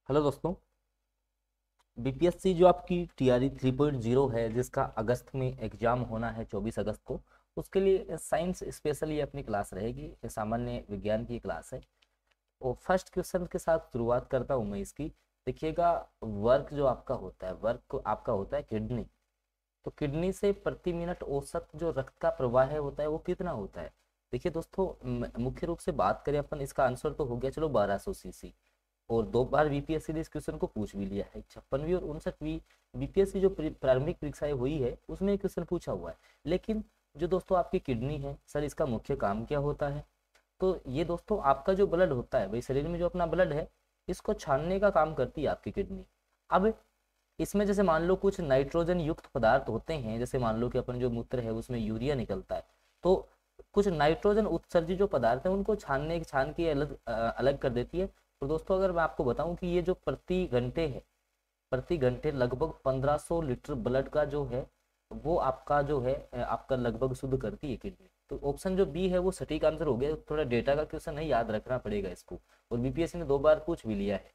Hello दोस्तों। BPSC जो आपकी टीआरई 3.0 है, जिसका अगस्त में एग्जाम होना है 24 अगस्त को, उसके लिए साइंस स्पेशल ये अपनी क्लास रहेगी। ये सामान्य विज्ञान की क्लास है और फर्स्ट क्वेश्चन के साथ शुरुआत करता हूँ मैं इसकी। देखिएगा, वर्क जो आपका होता है, वर्क आपका होता है किडनी। तो किडनी से प्रति मिनट औसत जो रक्त का प्रवाह है होता है वो कितना होता है? देखिए दोस्तों, मुख्य रूप से बात करें अपन, इसका आंसर तो हो गया चलो 1200 सीसी। और दो बार बीपीएससी ने इस क्वेश्चन को पूछ भी लिया है। 56वीं और 59वीं बीपीएससी जो प्रारंभिक परीक्षाएं हुई है उसमें ये क्वेश्चन पूछा हुआ है। लेकिन जो दोस्तों आपकी किडनी है सर, इसका मुख्य काम क्या होता है? तो ये दोस्तों आपका जो ब्लड होता है भाई, शरीर में जो अपना ब्लड है, इसको छानने का काम करती है आपकी किडनी। अब इसमें जैसे मान लो कुछ नाइट्रोजन युक्त पदार्थ होते हैं, जैसे मान लो कि अपन जो मूत्र है उसमें यूरिया निकलता है, तो कुछ नाइट्रोजन उत्सर्जित जो पदार्थ है उनको छान के अलग कर देती है। तो दोस्तों अगर मैं आपको बताऊं कि ये जो प्रति घंटे है, प्रति घंटे लगभग 1500 लीटर ब्लड का जो है वो आपका जो है आपका लगभग शुद्ध करती है किडनी। तो ऑप्शन जो बी है वो सटीक आंसर हो गया। थोड़ा डेटा का क्वेश्चन है, याद रखना पड़ेगा इसको, और बीपीएससी ने 2 बार पूछ भी लिया है।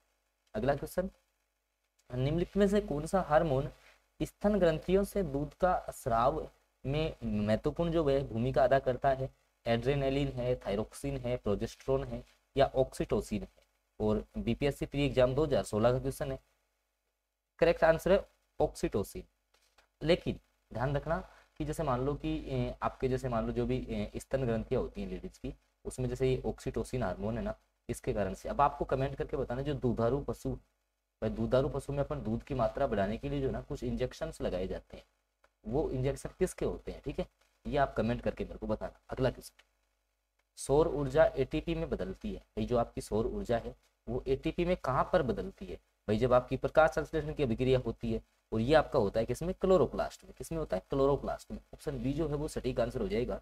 अगला क्वेश्चन, निम्नलिखित में से कौन सा हार्मोन स्तन ग्रंथियों से दूध का स्राव में महत्वपूर्ण जो है भूमिका अदा करता है? एड्रेनालिन है, थायरोक्सिन है, प्रोजेस्टेरोन है, या ऑक्सीटोसिन है? और बीपीएससी प्री एग्जाम 2016 का क्वेश्चन है। करेक्ट आंसर है ऑक्सीटोसिन। लेकिन ध्यान रखना कि जैसे मान लो कि आपके जैसे मान लो जो भी स्तन ग्रंथियां होती हैं लेडीज की, उसमें जैसे ये ऑक्सीटोसिन हार्मोन है ना, इसके कारण से। अब आपको कमेंट करके बताना, जो दुधारू पशु, भाई दुधारू पशु में अपन दूध की मात्रा बढ़ाने के लिए जो ना कुछ इंजेक्शन लगाए जाते हैं, वो इंजेक्शन किसके होते हैं? ठीक है, ये आप कमेंट करके मेरे को बताना। अगला क्वेश्चन, सौर ऊर्जा एटीपी में बदलती है भाई, जो आपकी सौर ऊर्जा है वो एटीपी में कहाँ पर बदलती है? भाई जब आपकी प्रकाश संश्लेषण की अभिक्रिया होती है, और ये आपका होता है किसमें? क्लोरोप्लास्ट में। किसमें होता है? क्लोरोप्लास्ट में। ऑप्शन बी जो है वो सटीक आंसर हो जाएगा।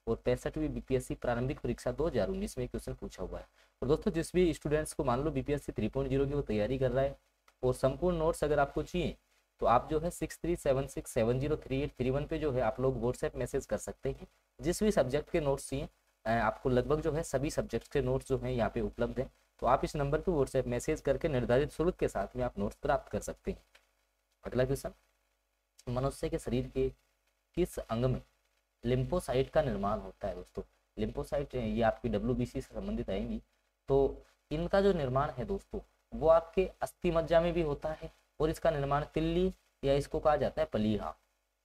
और 65वीं बीपीएससी प्रारंभिक परीक्षा 2019 में क्वेश्चन पूछा हुआ है। और दोस्तों जिस भी स्टूडेंट्स को मान लो बीपीएससी 3.0 की वो तैयारी कर रहा है और संपूर्ण नोट्स अगर आपको चाहिए, तो आप जो है 6376703831 पे जो है आप लोग व्हाट्सएप मैसेज कर सकते हैं। जिस भी सब्जेक्ट के नोट्स चाहिए, आपको लगभग जो है सभी सब्जेक्ट के नोट्स जो हैं यहाँ पे उपलब्ध हैं। तो आप इस नंबर पे व्हाट्सएप मैसेज करके निर्धारित शुल्क के साथ में आप नोट्स प्राप्त कर सकते हैं। अगला क्वेश्चन, मनुष्य के शरीर के किस अंग में लिम्फोसाइट का निर्माण होता है? दोस्तों लिम्फोसाइट ये आपकी डब्ल्यूबीसी से संबंधित आएंगी। तो इनका जो निर्माण है दोस्तों, वो आपके अस्थि मज्जा में भी होता है, और इसका निर्माण तिल्ली, या इसको कहा जाता है पलीहा।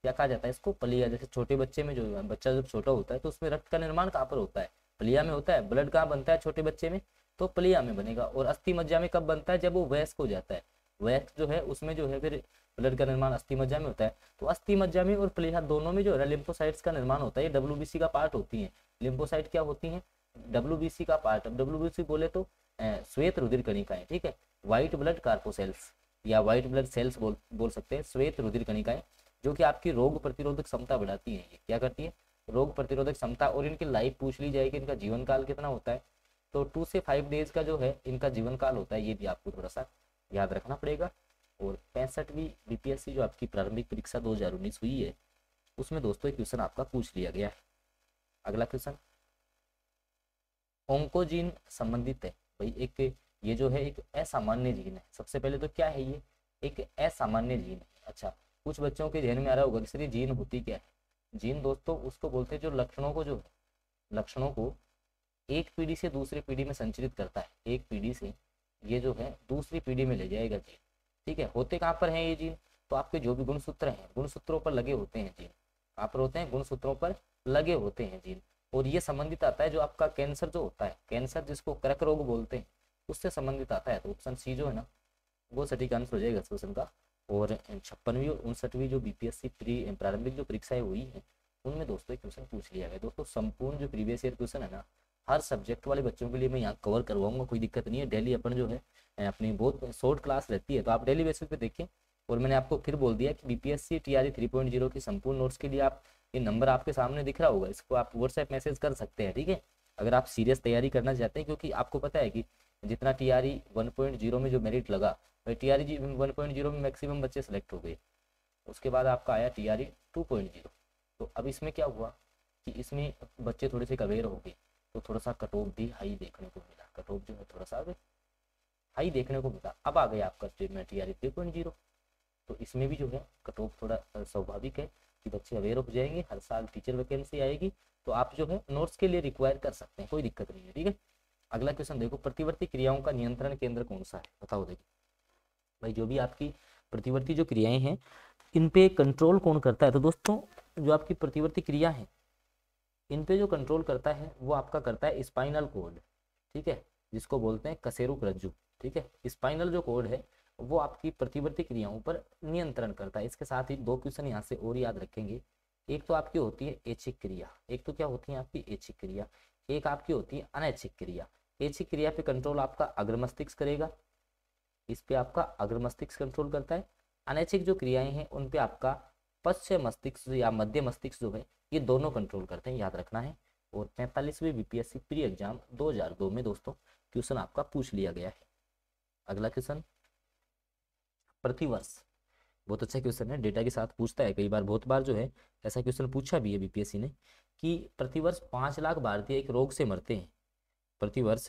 क्या कहा जाता है इसको? पलीहा। जैसे छोटे बच्चे में, जो बच्चा जब छोटा होता है तो उसमें रक्त का निर्माण कहाँ पर होता है? पलीहा में होता है। ब्लड कहाँ बनता है छोटे बच्चे में? तो पलीहा में बनेगा। और अस्थि मज्जा में कब बनता है? जब वो वयस्क हो जाता है। वयस्क जो है उसमें जो है फिर ब्लड का निर्माण अस्थि मज्जा में होता है। तो अस्थि मज्जा में और प्लीहा दोनों में जो है लिम्फोसाइट्स का निर्माण होता है। ये डब्ल्यूबीसी का पार्ट होती है। लिम्फोसाइट क्या होती है? डब्ल्यूबीसी का पार्ट। अब डब्ल्यूबीसी बोले तो श्वेत रुधिर कणिकाएं, ठीक है, व्हाइट ब्लड कार्पोसेल्स, या व्हाइट ब्लड सेल्स बोल सकते हैं, श्वेत रुधिर कणिकाएं, जो कि आपकी रोग प्रतिरोधक क्षमता बढ़ाती है। ये क्या करती है? रोग प्रतिरोधक क्षमता। और इनकी लाइफ पूछ ली जाए कि इनका जीवन काल कितना होता है, तो 2 से 5 डेज का जो है इनका जीवन काल होता है। ये भी आपको थोड़ा सा याद रखना पड़ेगा। और 65वीं बीपीएससी जो आपकी प्रारंभिक परीक्षा 2019 हुई है, उसमें दोस्तों एक क्वेश्चन आपका पूछ लिया गया है। अगला क्वेश्चन, ओंकोजीन संबंधित है भाई, एक ये जो है एक असामान्य जीन है। सबसे पहले तो क्या है ये? एक असामान्य जीन है। अच्छा, कुछ बच्चों के ध्यान में आ रहा होगा कि सर ये जीन होती क्या है? जीन दोस्तों उसको बोलते हैं जो लक्षणों को, जो है लक्षणों को एक पीढ़ी से दूसरी पीढ़ी में संचरित करता है। एक पीढ़ी से ये जो है दूसरी पीढ़ी में ले जाएगा जीन। ठीक है, होते कहाँ पर हैं ये जीन? तो आपके जो भी गुणसूत्र हैं, गुणसूत्रों पर लगे होते हैं जीन। कहाँ पर होते हैं? गुणसूत्रों पर लगे होते हैं जीन। और ये संबंधित आता है जो आपका कैंसर जो होता है, कैंसर जिसको कर्क रोग बोलते हैं, उससे संबंधित आता है। तो ऑप्शन सी जो है ना, वो सटीक आंसर हो जाएगा इस क्वेश्चन का। और 56वीं और 59वीं जो बीपीएससी प्री प्रारंभिक जो परीक्षाएं हुई हैं, उनमें दोस्तों एक क्वेश्चन पूछ लिया गया। दोस्तों संपूर्ण जो प्रीवियस ईयर क्वेश्चन है ना, हर सब्जेक्ट वाले बच्चों के लिए मैं यहाँ कवर करवाऊंगा, कोई दिक्कत नहीं है। डेली अपन जो है अपनी बहुत शॉर्ट क्लास रहती है, तो आप डेली बेसिस पे देखें। और मैंने आपको फिर बोल दिया कि बीपीएससी टीआरई 3.0 की संपूर्ण नोट्स के लिए आप, ये नंबर आपके सामने दिख रहा होगा, इसको आप व्हाट्सएप मैसेज कर सकते हैं। ठीक है, अगर आप सीरियस तैयारी करना चाहते हैं, क्योंकि आपको पता है कि जितना टीआरई 1.0 में जो मेरिट लगा, टीआरई 1.0 में मैक्सिमम बच्चे सेलेक्ट हो गए। उसके बाद आपका आया टीआरई 2.0। तो अब इसमें क्या हुआ कि इसमें बच्चे थोड़े से अवेयर हो गए, तो थोड़ा सा कट ऑफ भी हाई देखने को मिला। कट ऑफ जो है थोड़ा सा हाई देखने को मिला। अब आ गया आपका स्टेटमेंट टीआरई 3.0, तो इसमें भी जो है कट ऑफ थोड़ा स्वाभाविक है कि बच्चे अवेयर हो जाएंगे, हर साल टीचर वैकेंसी आएगी, तो आप जो है नोट्स के लिए रिक्वायर कर सकते हैं, कोई दिक्कत नहीं है, ठीक है। अगला क्वेश्चन देखो, प्रतिवर्ती क्रियाओं का नियंत्रण केंद्र कौन सा है, बताओ। देखिए भाई, जो भी आपकी प्रतिवर्ती जो क्रियाएं हैं, इन पे कंट्रोल कौन करता है, तो दोस्तों जो आपकी प्रतिवर्ती क्रिया है, इन पे जो कंट्रोल करता है वो आपका करता है स्पाइनल कोड, ठीक है, जिसको बोलते हैं कशेरुक रज्जु, ठीक है। स्पाइनल जो कोड है वो आपकी प्रतिवर्ती क्रियाओं पर नियंत्रण करता है। इसके साथ ही दो क्वेश्चन यहाँ से और याद रखेंगे, एक तो आपकी होती है ऐच्छिक क्रिया, एक तो क्या होती है आपकी ऐच्छिक क्रिया, एक आपकी होती है अनैच्छिक क्रिया। ऐच्छिक क्रिया पे कंट्रोल आपका अग्र मस्तिष्क करेगा, इस पे आपका अग्र मस्तिष्क कंट्रोल करता है। अनैच्छिक जो क्रियाएं हैं उन पे आपका पश्चिम मस्तिष्क या मध्य मस्तिष्क जो है, ये दोनों कंट्रोल करते हैं, याद रखना है। और 45वीं बीपीएससी प्री एग्जाम 2002 में दोस्तों क्वेश्चन आपका पूछ लिया गया है। अगला क्वेश्चन, प्रतिवर्ष, बहुत अच्छा क्वेश्चन है, डेटा के साथ पूछता है कई बार, बहुत बार जो है ऐसा क्वेश्चन पूछा भी है बीपीएससी ने कि प्रतिवर्ष 5 लाख भारतीय एक रोग से मरते हैं। प्रतिवर्ष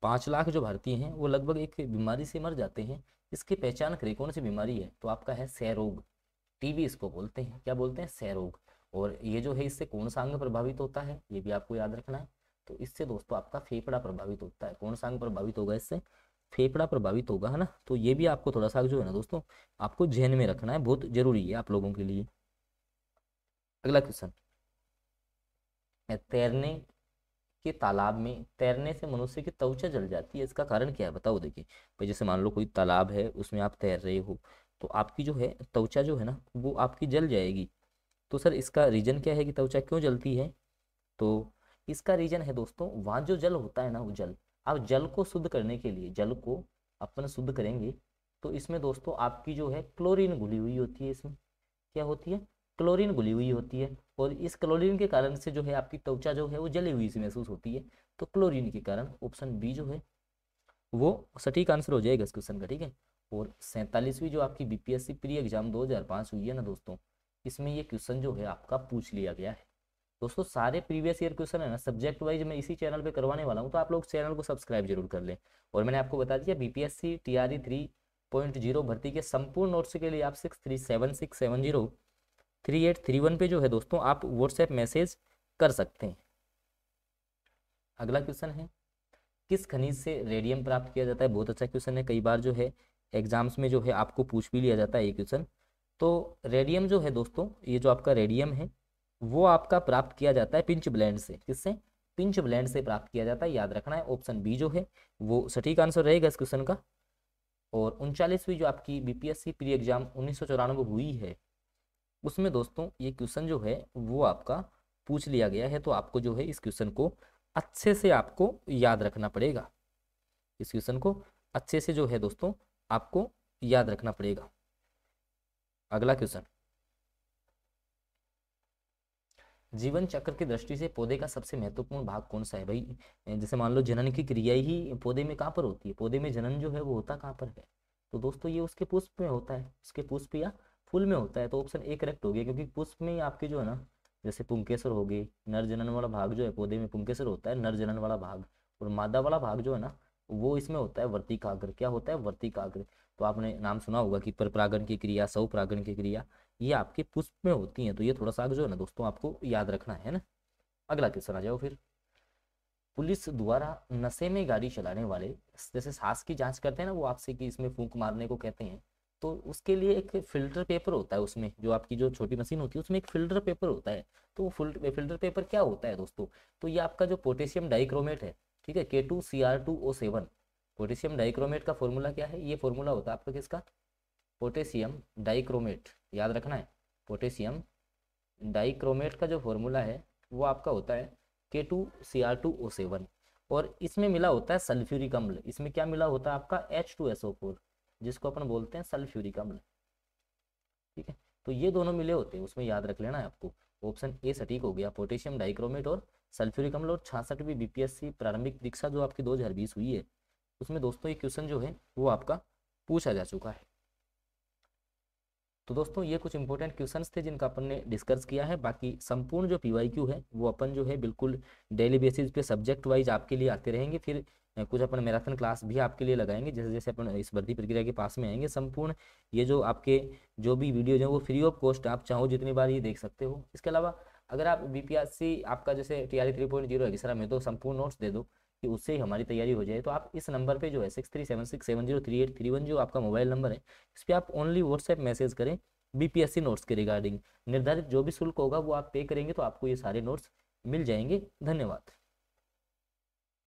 5 लाख जो भारतीय हैं वो लगभग एक बीमारी से मर जाते हैं। इसकी पहचान करें कौन सी बीमारी है, तो आपका है क्षय रोग, टीबी इसको बोलते हैं, क्या बोलते हैं, क्षय रोग। और ये जो है इससे कौन सा अंग प्रभावित होता है, ये भी आपको याद रखना है। तो इससे दोस्तों आपका फेफड़ा प्रभावित होता है। कौन सा अंग प्रभावित होगा इससे, फेफड़ा प्रभावित होगा, है ना। तो ये भी आपको थोड़ा सा जो है ना दोस्तों आपको ध्यान में रखना है, बहुत जरूरी है आप लोगों के लिए। अगला क्वेश्चन, तैरने के तालाब में तैरने से मनुष्य की त्वचा जल जाती है, इसका कारण क्या है, बताओ। देखिए भाई, जैसे मान लो कोई तालाब है, उसमें आप तैर रहे हो, तो आपकी जो है त्वचा जो है ना वो आपकी जल जाएगी। तो सर इसका रीजन क्या है कि त्वचा क्यों जलती है, तो इसका रीजन है दोस्तों, वहाँ जो जल होता है ना, वो जल, आप जल को शुद्ध करने के लिए, जल को अपन शुद्ध करेंगे, तो इसमें दोस्तों आपकी जो है क्लोरीन घुली हुई होती है। इसमें क्या होती है, क्लोरीन घुली हुई होती है, और इस क्लोरीन के कारण से जो है आपकी त्वचा जो है वो जली हुई सी महसूस होती है। तो क्लोरीन के कारण ऑप्शन बी जो है वो सटीक आंसर हो जाएगा इस क्वेश्चन का, ठीक है। और 47वीं जो आपकी बीपीएससी प्री एग्जाम 2005 हुई है ना दोस्तों, इसमें ये क्वेश्चन जो है आपका पूछ लिया गया है। दोस्तों सारे प्रीवियस ईयर क्वेश्चन है ना सब्जेक्ट वाइज मैं इसी चैनल पे करवाने वाला हूँ, तो आप लोग चैनल को सब्सक्राइब जरूर कर लें। और मैंने आपको बता दिया बीपीएससी टीआरई 3.0 भर्ती के संपूर्ण नोट्स के लिए आप 6376703831 पे जो है दोस्तों आप व्हाट्सएप मैसेज कर सकते हैं। अगला क्वेश्चन है, किस खनिज से रेडियम प्राप्त किया जाता है, बहुत अच्छा क्वेश्चन है, कई बार जो है एग्जाम्स में जो है आपको पूछ भी लिया जाता है ये क्वेश्चन। तो रेडियम जो है दोस्तों, ये जो आपका रेडियम है वो आपका प्राप्त किया जाता है पिंच ब्लेंड से, किससे, पिंच ब्लेंड से प्राप्त किया जाता है, याद रखना है। ऑप्शन बी जो है वो सटीक आंसर रहेगा इस क्वेश्चन का। और 39वीं जो आपकी बीपीएससी प्री एग्जाम 1994 हुई है, उसमें दोस्तों ये क्वेश्चन जो है वो आपका पूछ लिया गया है। तो आपको जो है इस क्वेश्चन को अच्छे से आपको याद रखना पड़ेगा, इस क्वेश्चन को अच्छे से जो है दोस्तों आपको याद रखना पड़ेगा। अगला क्वेश्चन, जीवन चक्र की दृष्टि से पौधे का सबसे महत्वपूर्ण भाग कौन सा है भाई, जैसे मान लो जनन की क्रिया ही पौधे में कहाँ पर होती है, पौधे में जनन जो है वो होता कहाँ पर है, तो दोस्तों ये उसके पुष्प में होता है, उसके पुष्प या फूल में होता है। तो ऑप्शन ए करेक्ट हो गया, क्योंकि पुष्प में आपके जो है ना, जैसे पुंकेसर हो गए, नर जनन वाला भाग जो है पौधे में पुंकेसर होता है, नर जनन वाला भाग, और मादा वाला भाग जो है ना वो इसमें होता है वर्तिकाग्र, क्या होता है, वर्तिकाग्र। तो आपने नाम सुना होगा कि परपरागण की क्रिया, स्वपरागण की क्रिया, ये आपके पुष्प में होती हैं। तो ये थोड़ा सा जो है ना दोस्तों आपको याद रखना है ना। अगला क्वेश्चन आ जाओ फिर, पुलिस द्वारा नशे में गाड़ी चलाने वाले, जैसे सांस की जांच करते हैं ना वो आपसे कि इसमें फूंक मारने को कहते हैं, तो उसके लिए एक फिल्टर पेपर होता है, उसमें जो आपकी जो छोटी मशीन होती है उसमें एक फिल्टर पेपर होता है। तो वो फिल्टर पेपर क्या होता है दोस्तों, तो ये आपका जो पोटेशियम डाइक्रोमेट है, ठीक है, K2Cr2O7, पोटेशियम डाइक्रोमेट का फॉर्मूला क्या है, ये फॉर्मूला होता है आपका किसका, पोटेशियम डाइक्रोमेट, याद रखना है। पोटेशियम डाइक्रोमेट का जो फॉर्मूला है वो आपका होता है K2Cr2O7, और इसमें मिला होता है सल्फ्यूरिक अम्ल, इसमें क्या मिला होता है आपका H2SO4, जिसको अपन बोलते हैं सल्फ्यूरिक अम्ल, ठीक है। तो ये दोनों मिले होते हैं उसमें, याद रख लेना है आपको। ऑप्शन ए सटीक हो गया, पोटेशियम डाइक्रोमेट और सल्फ्यूरिक अम्ल। और 66वीं बीपीएससी प्रारंभिक परीक्षा जो आपकी 2020 हुई है उसमें दोस्तों ये क्वेश्चन जो है वो आपका पूछा जा चुका है। तो दोस्तों ये कुछ इंपॉर्टेंट क्वेश्चंस थे जिनका अपन ने डिस्कस किया है। बाकी संपूर्ण जो पीवाईक्यू है वो अपन जो है बिल्कुल डेली बेसिस पे सब्जेक्ट वाइज आपके लिए आते रहेंगे। फिर कुछ अपन मैराथन क्लास भी आपके लिए लगाएंगे। जैसे जैसे अपन इस भर्ती प्रक्रिया के पास में आएंगे, संपूर्ण ये जो आपके जो भी वीडियोज हैं वो फ्री ऑफ कॉस्ट, आप चाहो जितनी बार ये देख सकते हो। इसके अलावा अगर आप बीपीएससी आपका जैसे टीआरई 3.0 है, सर हमें तो संपूर्ण नोट्स दे दो कि उससे ही हमारी तैयारी हो जाए, तो आप इस नंबर पे जो है 6376703831 जो आपका मोबाइल नंबर है, इस पर आप ओनली व्हाट्सएप मैसेज करें बीपीएससी नोट्स के रिगार्डिंग। निर्धारित जो भी शुल्क होगा वो आप पे करेंगे तो आपको ये सारे नोट्स मिल जाएंगे। धन्यवाद।